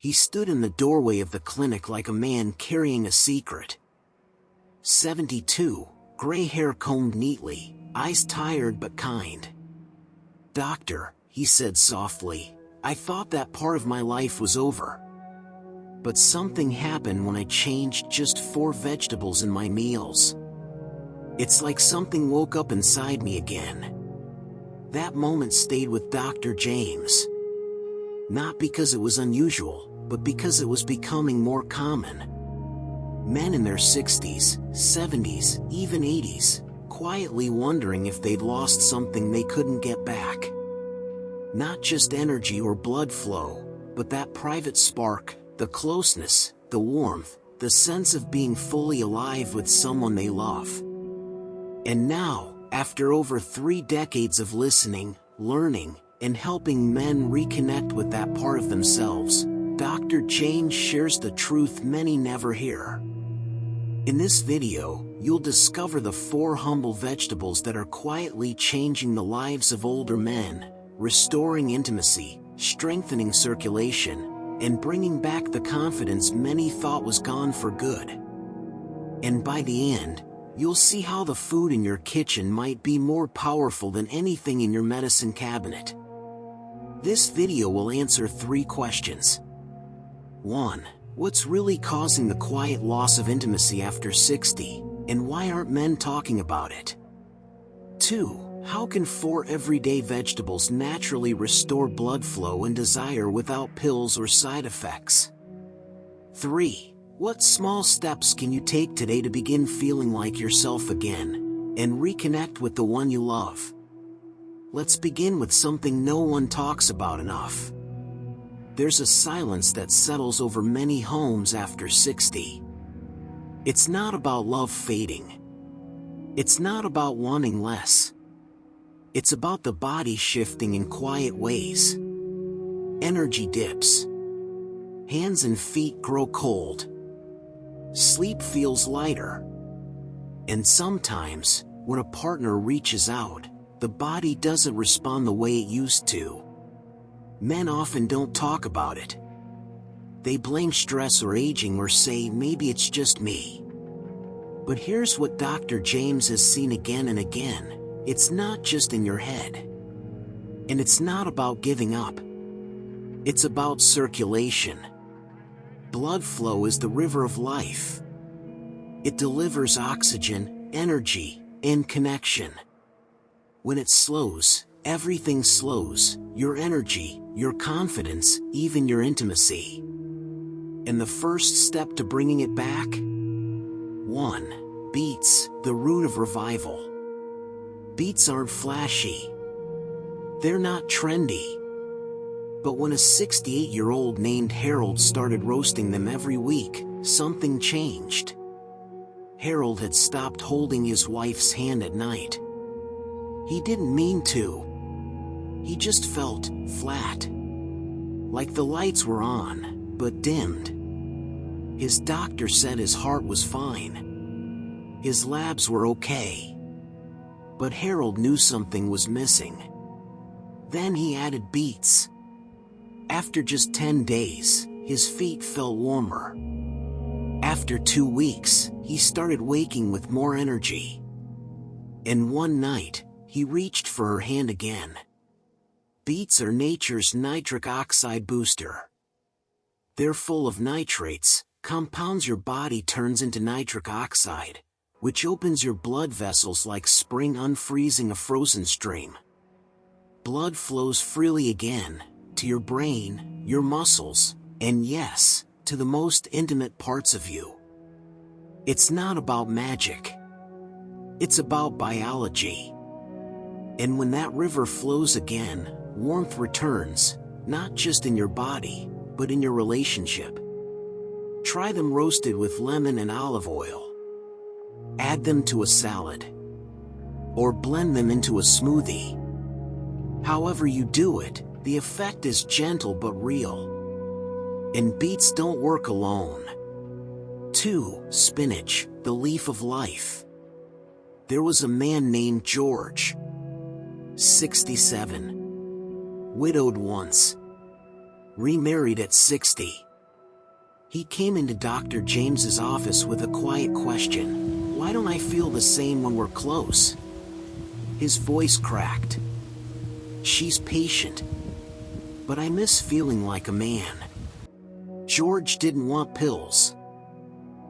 He stood in the doorway of the clinic like a man carrying a secret. 72, gray hair combed neatly, eyes tired but kind. "Doctor," he said softly, "I thought that part of my life was over. But something happened when I changed just 4 vegetables in my meals. It's like something woke up inside me again." That moment stayed with Dr. James. Not because it was unusual, but because it was becoming more common. Men in their 60s, 70s, even 80s, quietly wondering if they'd lost something they couldn't get back. Not just energy or blood flow, but that private spark, the closeness, the warmth, the sense of being fully alive with someone they love. And now, after over 3 decades of listening, learning, and helping men reconnect with that part of themselves, Dr. James shares the truth many never hear. In this video, you'll discover the 4 humble vegetables that are quietly changing the lives of older men, restoring intimacy, strengthening circulation, and bringing back the confidence many thought was gone for good. And by the end, you'll see how the food in your kitchen might be more powerful than anything in your medicine cabinet. This video will answer 3 questions. 1. What's really causing the quiet loss of intimacy after 60, and why aren't men talking about it? 2. How can 4 everyday vegetables naturally restore blood flow and desire without pills or side effects? 3. What small steps can you take today to begin feeling like yourself again, and reconnect with the one you love? Let's begin with something no one talks about enough. There's a silence that settles over many homes after 60. It's not about love fading. It's not about wanting less. It's about the body shifting in quiet ways. Energy dips. Hands and feet grow cold. Sleep feels lighter. And sometimes, when a partner reaches out, the body doesn't respond the way it used to. Men often don't talk about it. They blame stress or aging or say maybe it's just me. But here's what Dr. James has seen again and again. It's not just in your head. And it's not about giving up. It's about circulation. Blood flow is the river of life. It delivers oxygen, energy, and connection. When it slows, everything slows, your energy, your confidence, even your intimacy. And the first step to bringing it back? 1. Beets, the root of revival. Beets aren't flashy. They're not trendy. But when a 68-year-old named Harold started roasting them every week, something changed. Harold had stopped holding his wife's hand at night. He didn't mean to. He just felt flat. Like the lights were on, but dimmed. His doctor said his heart was fine. His labs were okay. But Harold knew something was missing. Then he added beets. After just 10 days, his feet felt warmer. After 2 weeks, he started waking with more energy. And one night, he reached for her hand again. Beets are nature's nitric oxide booster. They're full of nitrates, compounds your body turns into nitric oxide, which opens your blood vessels like spring unfreezing a frozen stream. Blood flows freely again, to your brain, your muscles, and yes, to the most intimate parts of you. It's not about magic. It's about biology. And when that river flows again, warmth returns, not just in your body, but in your relationship. Try them roasted with lemon and olive oil. Add them to a salad. Or blend them into a smoothie. However you do it, the effect is gentle but real. And beets don't work alone. 2. Spinach, the leaf of life. There was a man named George. 67. Widowed once. Remarried at 60. He came into Dr. James's office with a quiet question. Why don't I feel the same when we're close? His voice cracked. She's patient, but I miss feeling like a man. George didn't want pills.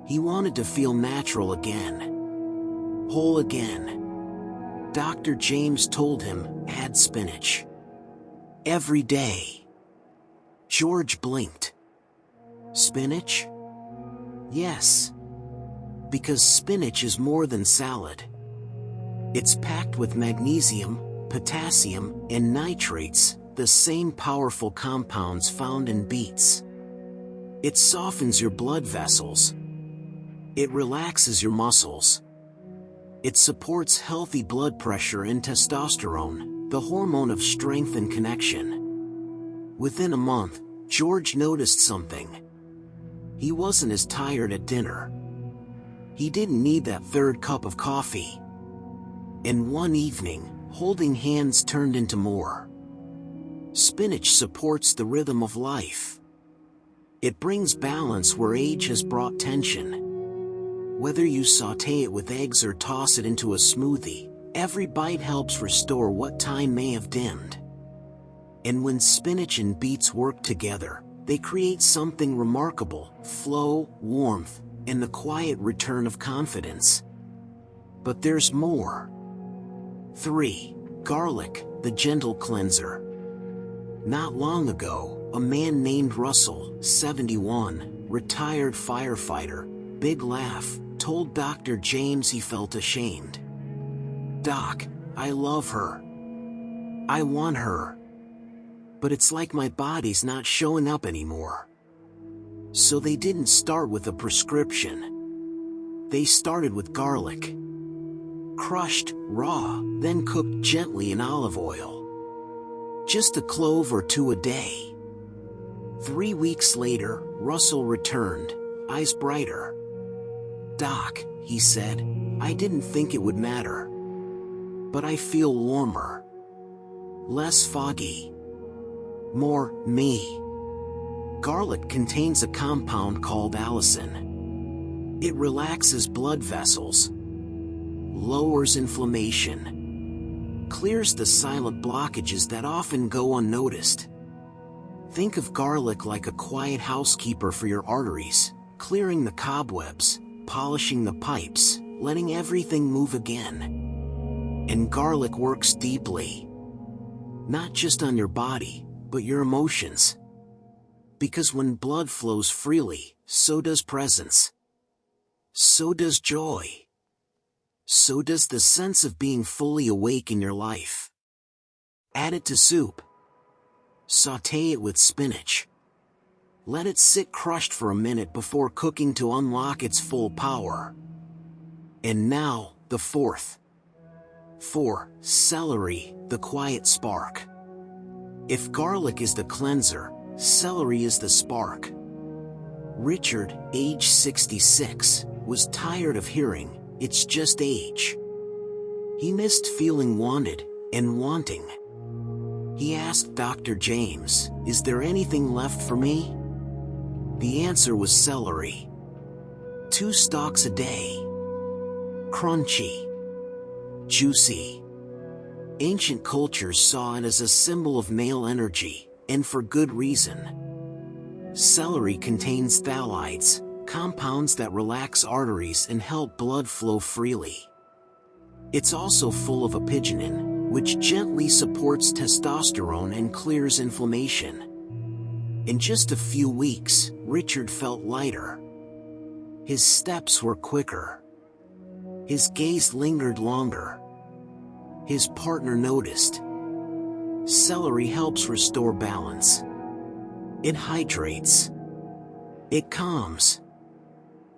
He wanted to feel natural again. Whole again. Dr. James told him, add spinach. Every day. George blinked. Spinach? Yes. Because spinach is more than salad. It's packed with magnesium, potassium, and nitrates, the same powerful compounds found in beets. It softens your blood vessels. It relaxes your muscles. It supports healthy blood pressure and testosterone, the hormone of strength and connection. Within a month, George noticed something. He wasn't as tired at dinner. He didn't need that third cup of coffee. And one evening, holding hands turned into more. Spinach supports the rhythm of life. It brings balance where age has brought tension. Whether you saute it with eggs or toss it into a smoothie, every bite helps restore what time may have dimmed. And when spinach and beets work together, they create something remarkable: flow, warmth, and the quiet return of confidence. But there's more. 3. Garlic, the gentle cleanser. Not long ago, a man named Russell, 71, retired firefighter, big laugh, told Dr. James he felt ashamed. Doc, I love her. I want her. But it's like my body's not showing up anymore. So they didn't start with a prescription. They started with garlic. Crushed, raw, then cooked gently in olive oil. Just a clove or two a day. 3 weeks later, Russell returned, eyes brighter. Doc, he said, I didn't think it would matter. But I feel warmer. Less foggy. More me. Garlic contains a compound called allicin. It relaxes blood vessels, lowers inflammation, clears the silent blockages that often go unnoticed. Think of garlic like a quiet housekeeper for your arteries, clearing the cobwebs, polishing the pipes, letting everything move again. And garlic works deeply. Not just on your body, but your emotions. Because when blood flows freely, so does presence. So does joy. So does the sense of being fully awake in your life. Add it to soup. Sauté it with spinach. Let it sit crushed for a minute before cooking to unlock its full power. And now, the fourth. 4. Celery, the quiet spark. If garlic is the cleanser, celery is the spark. Richard, age 66, was tired of hearing, "It's just age." He missed feeling wanted and wanting. He asked Dr. James, "Is there anything left for me?" The answer was celery. 2 stalks a day. Crunchy. Juicy. Ancient cultures saw it as a symbol of male energy, and for good reason. Celery contains phthalates, compounds that relax arteries and help blood flow freely. It's also full of apigenin, which gently supports testosterone and clears inflammation. In just a few weeks, Richard felt lighter. His steps were quicker. His gaze lingered longer. His partner noticed. Celery helps restore balance. It hydrates. It calms.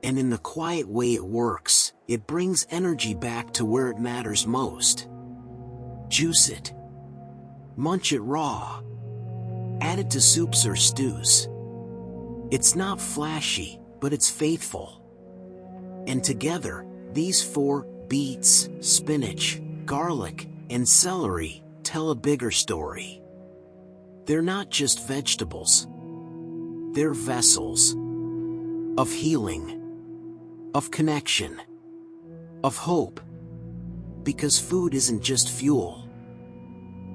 And in the quiet way it works, it brings energy back to where it matters most. Juice it. Munch it raw. Add it to soups or stews. It's not flashy, but it's faithful. And together, these 4, beets, spinach, garlic, and celery, tell a bigger story. They're not just vegetables. They're vessels. of healing, of connection, of hope. Because food isn't just fuel.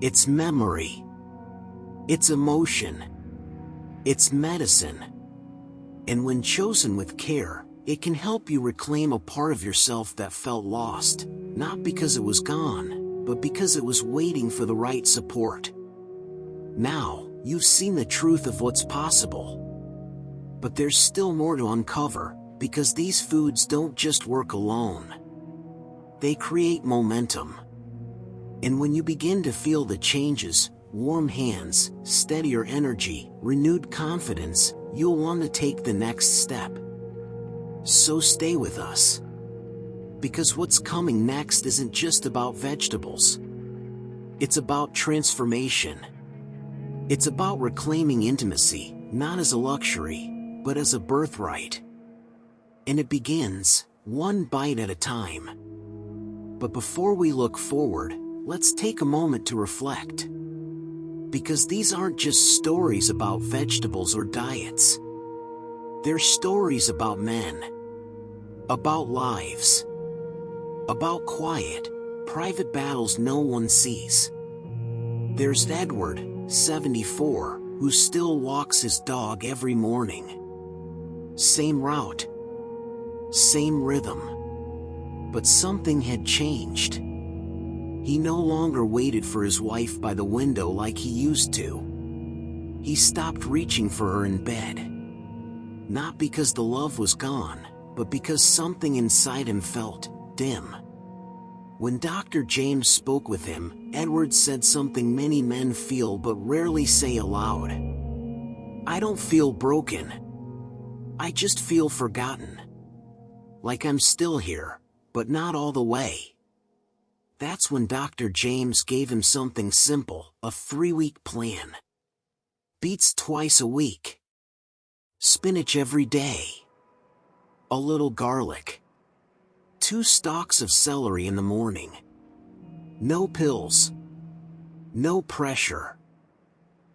It's memory. It's emotion. It's medicine. And when chosen with care, it can help you reclaim a part of yourself that felt lost, not because it was gone, but because it was waiting for the right support. Now, you've seen the truth of what's possible. But there's still more to uncover, because these foods don't just work alone. They create momentum. And when you begin to feel the changes, warm hands, steadier energy, renewed confidence, you'll want to take the next step. So stay with us. Because what's coming next isn't just about vegetables. It's about transformation. It's about reclaiming intimacy, not as a luxury, but as a birthright. And it begins, one bite at a time. But before we look forward, let's take a moment to reflect. Because these aren't just stories about vegetables or diets. They're stories about men. About lives. About quiet, private battles no one sees. There's Edward, 74, who still walks his dog every morning. Same route. Same rhythm. But something had changed. He no longer waited for his wife by the window like he used to. He stopped reaching for her in bed. Not because the love was gone, but because something inside him felt dim. When Dr. James spoke with him, Edward said something many men feel but rarely say aloud. I don't feel broken. I just feel forgotten. Like I'm still here, but not all the way. That's when Dr. James gave him something simple, a 3-week plan. Beets twice a week. Spinach every day. A little garlic. 2 stalks of celery in the morning. No pills. No pressure.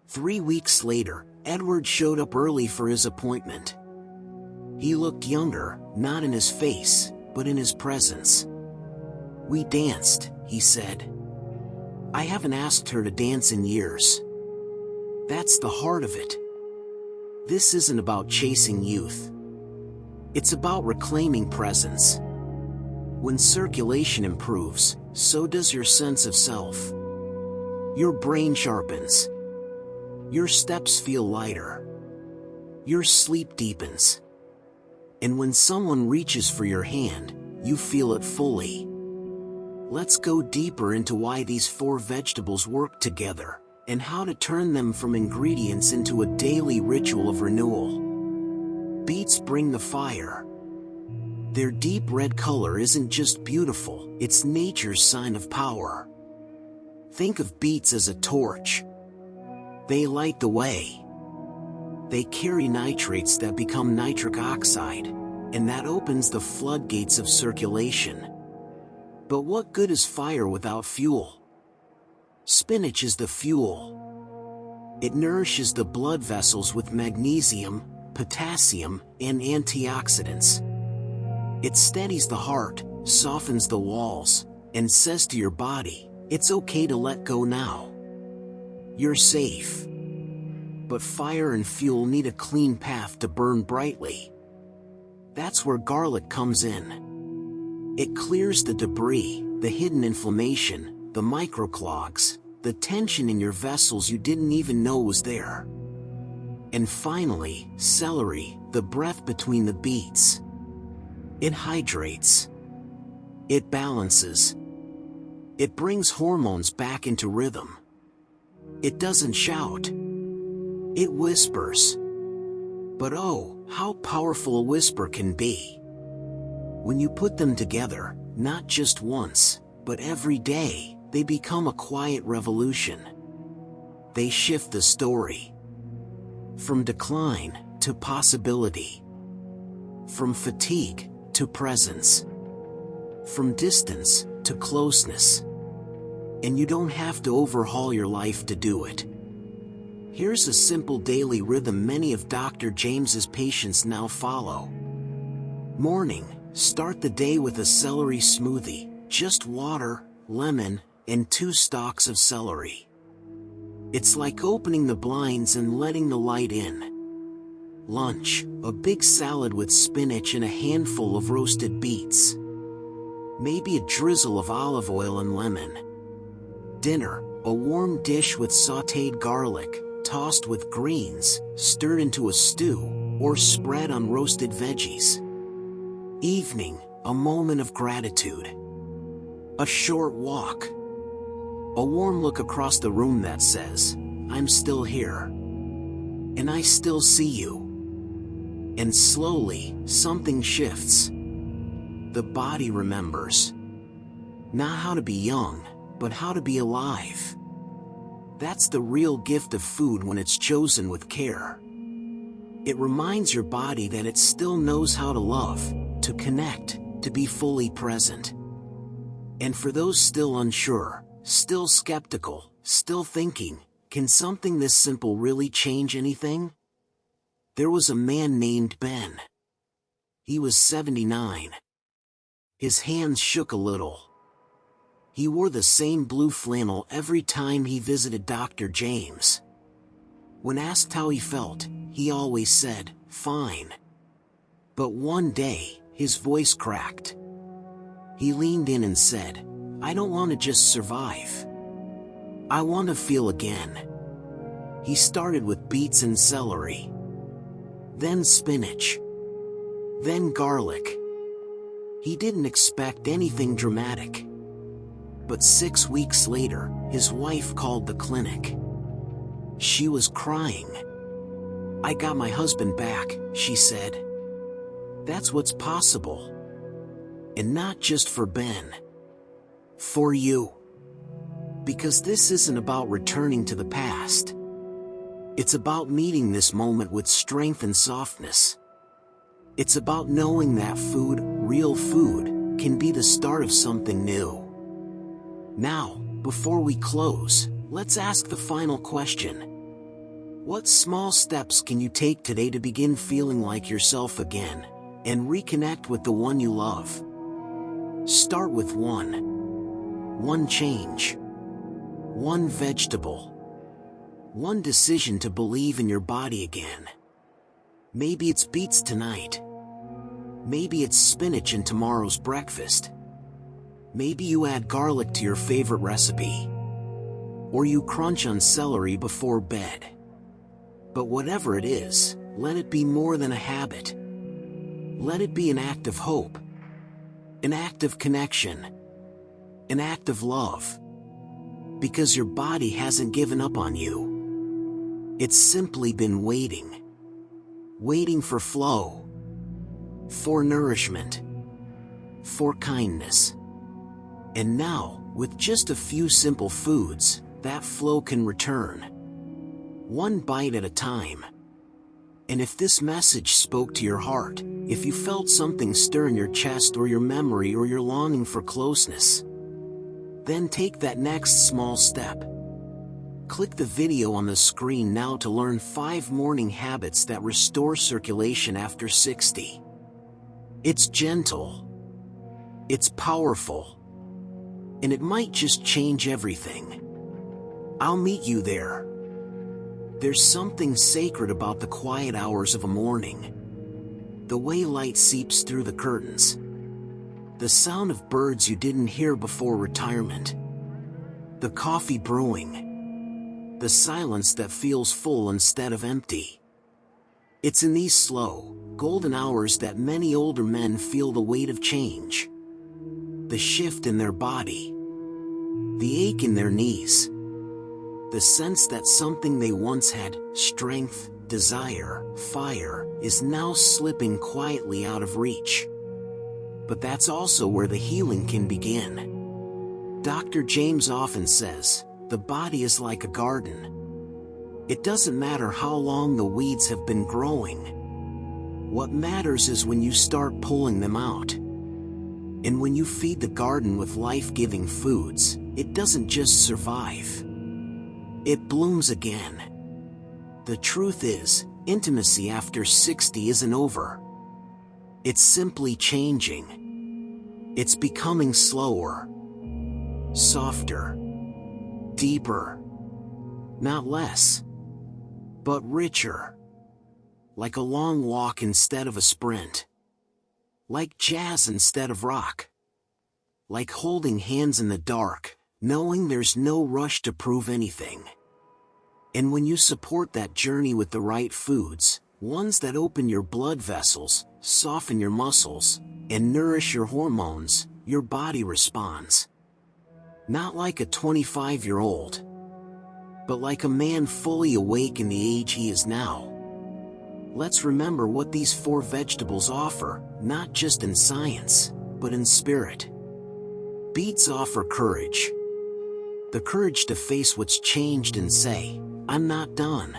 3 weeks later, Edward showed up early for his appointment. He looked younger, not in his face, but in his presence. We danced, he said. I haven't asked her to dance in years. That's the heart of it. This isn't about chasing youth. It's about reclaiming presence. When circulation improves, so does your sense of self. Your brain sharpens. Your steps feel lighter. Your sleep deepens. And when someone reaches for your hand, you feel it fully. Let's go deeper into why these 4 vegetables work together, and how to turn them from ingredients into a daily ritual of renewal. Beets bring the fire. Their deep red color isn't just beautiful, it's nature's sign of power. Think of beets as a torch. They light the way. They carry nitrates that become nitric oxide, and that opens the floodgates of circulation. But what good is fire without fuel? Spinach is the fuel. It nourishes the blood vessels with magnesium, potassium, and antioxidants. It steadies the heart, softens the walls, and says to your body, it's okay to let go now. You're safe. But fire and fuel need a clean path to burn brightly. That's where garlic comes in. It clears the debris, the hidden inflammation, the microclogs, the tension in your vessels you didn't even know was there. And finally, celery, the breath between the beets. It hydrates. It balances. It brings hormones back into rhythm. It doesn't shout. It whispers. But oh, how powerful a whisper can be. When you put them together, not just once, but every day, they become a quiet revolution. They shift the story. From decline to possibility. From fatigue to presence. From distance to closeness. And you don't have to overhaul your life to do it. Here's a simple daily rhythm many of Dr. James's patients now follow. Morning, start the day with a celery smoothie, just water, lemon, and 2 stalks of celery. It's like opening the blinds and letting the light in. Lunch, a big salad with spinach and a handful of roasted beets. Maybe a drizzle of olive oil and lemon. Dinner, a warm dish with sautéed garlic, tossed with greens, stirred into a stew, or spread on roasted veggies. Evening, a moment of gratitude. A short walk. A warm look across the room that says, "I'm still here. And I still see you." And slowly, something shifts. The body remembers. Not how to be young, but how to be alive. That's the real gift of food when it's chosen with care. It reminds your body that it still knows how to love, to connect, to be fully present. And for those still unsure, still skeptical, still thinking, can something this simple really change anything? There was a man named Ben. He was 79. His hands shook a little. He wore the same blue flannel every time he visited Dr. James. When asked how he felt, he always said, "Fine." But one day, his voice cracked. He leaned in and said, "I don't want to just survive. I want to feel again." He started with beets and celery. Then spinach. Then garlic. He didn't expect anything dramatic. But 6 weeks later, his wife called the clinic. She was crying. "I got my husband back," she said. That's what's possible. And not just for Ben. For you. Because this isn't about returning to the past. It's about meeting this moment with strength and softness. It's about knowing that food, real food, can be the start of something new. Now, before we close, let's ask the final question. What small steps can you take today to begin feeling like yourself again, and reconnect with the one you love? Start with one. One change. One vegetable. One decision to believe in your body again. Maybe it's beets tonight. Maybe it's spinach in tomorrow's breakfast. Maybe you add garlic to your favorite recipe. Or you crunch on celery before bed. But whatever it is, let it be more than a habit. Let it be an act of hope. An act of connection. An act of love. Because your body hasn't given up on you. It's simply been waiting. Waiting for flow. For nourishment. For kindness. And now, with just a few simple foods, that flow can return. One bite at a time. And if this message spoke to your heart, if you felt something stir in your chest or your memory or your longing for closeness, then take that next small step. Click the video on the screen now to learn 5 morning habits that restore circulation after 60. It's gentle. It's powerful. And it might just change everything. I'll meet you there. There's something sacred about the quiet hours of a morning. The way light seeps through the curtains. The sound of birds you didn't hear before retirement. The coffee brewing. The silence that feels full instead of empty. It's in these slow, golden hours that many older men feel the weight of change. The shift in their body. The ache in their knees. The sense that something they once had, strength, desire, fire, is now slipping quietly out of reach. But that's also where the healing can begin. Dr. James often says, the body is like a garden. It doesn't matter how long the weeds have been growing. What matters is when you start pulling them out. And when you feed the garden with life-giving foods, it doesn't just survive. It blooms again. The truth is, intimacy after 60 isn't over. It's simply changing. It's becoming slower, softer, deeper, not less, but richer. Like a long walk instead of a sprint. Like jazz instead of rock. Like holding hands in the dark, knowing there's no rush to prove anything. And when you support that journey with the right foods, ones that open your blood vessels, soften your muscles, and nourish your hormones, your body responds. Not like a 25-year-old, but like a man fully awake in the age he is now. Let's remember what these 4 vegetables offer, not just in science, but in spirit. Beets offer courage. The courage to face what's changed and say, I'm not done.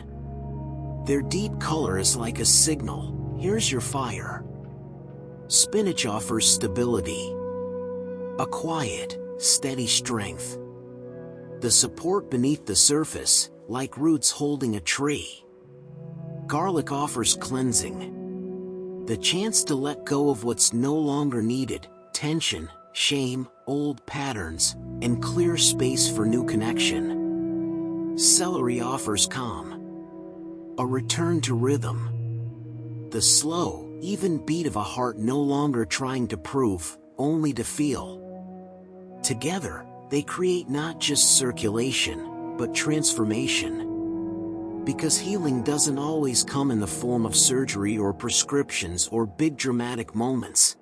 Their deep color is like a signal, here's your fire. Spinach offers stability. A quiet, steady strength. The support beneath the surface, like roots holding a tree. Garlic offers cleansing. The chance to let go of what's no longer needed, tension, shame, old patterns, and clear space for new connection. Celery offers calm. A return to rhythm. The slow, even beat of a heart no longer trying to prove, only to feel. Together, they create not just circulation, but transformation. Because healing doesn't always come in the form of surgery or prescriptions or big dramatic moments.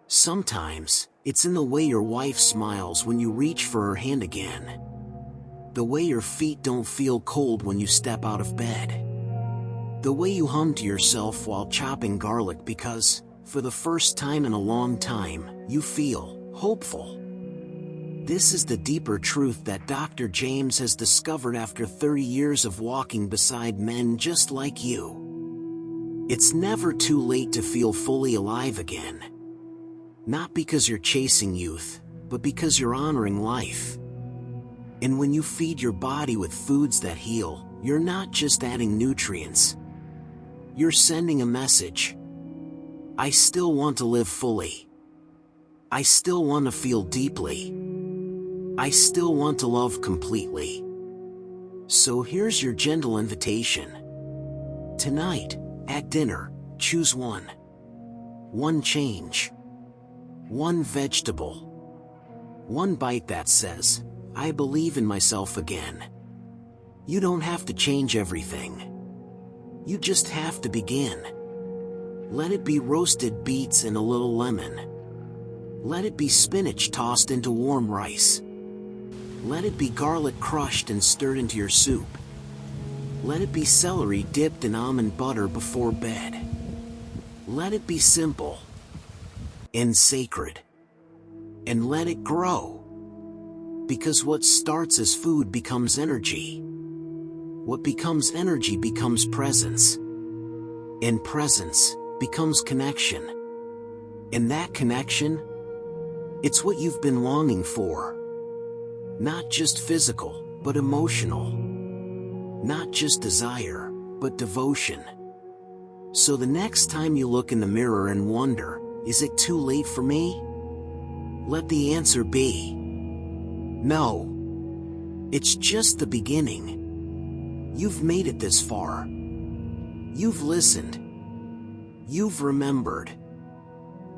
Sometimes, it's in the way your wife smiles when you reach for her hand again. The way your feet don't feel cold when you step out of bed. The way you hum to yourself while chopping garlic because, for the first time in a long time, you feel hopeful. This is the deeper truth that Dr. James has discovered after 30 years of walking beside men just like you. It's never too late to feel fully alive again. Not because you're chasing youth, but because you're honoring life. And when you feed your body with foods that heal, you're not just adding nutrients. You're sending a message. I still want to live fully. I still want to feel deeply. I still want to love completely. So here's your gentle invitation. Tonight, at dinner, choose one. One change. One vegetable. One bite that says, I believe in myself again. You don't have to change everything. You just have to begin. Let it be roasted beets and a little lemon. Let it be spinach tossed into warm rice. Let it be garlic crushed and stirred into your soup. Let it be celery dipped in almond butter before bed. Let it be simple and sacred. And let it grow. Because what starts as food becomes energy. What becomes energy becomes presence. And presence becomes connection. And that connection, it's what you've been longing for. Not just physical, but emotional. Not just desire, but devotion. So the next time you look in the mirror and wonder, is it too late for me? Let the answer be no. It's just the beginning. You've made it this far. You've listened. You've remembered.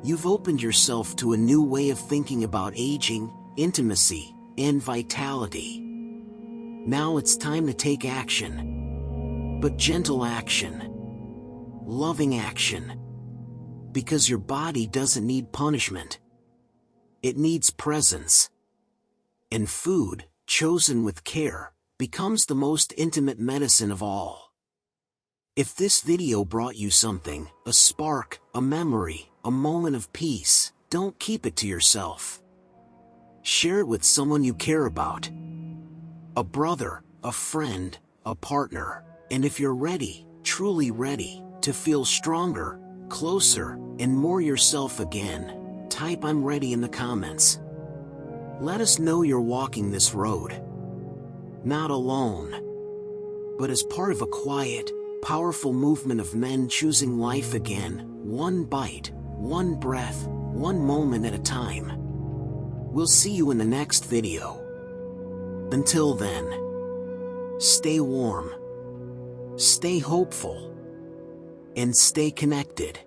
You've opened yourself to a new way of thinking about aging, intimacy, and vitality. Now it's time to take action. But gentle action. Loving action. Because your body doesn't need punishment. It needs presence. And food, chosen with care, becomes the most intimate medicine of all. If this video brought you something, a spark, a memory, a moment of peace, don't keep it to yourself. Share it with someone you care about. A brother, a friend, a partner. And if you're ready, truly ready, to feel stronger, closer, and more yourself again, type I'm ready in the comments. Let us know you're walking this road. Not alone. but as part of a quiet, powerful movement of men choosing life again, one bite, one breath, one moment at a time. We'll see you in the next video. Until then, stay warm, stay hopeful, and stay connected.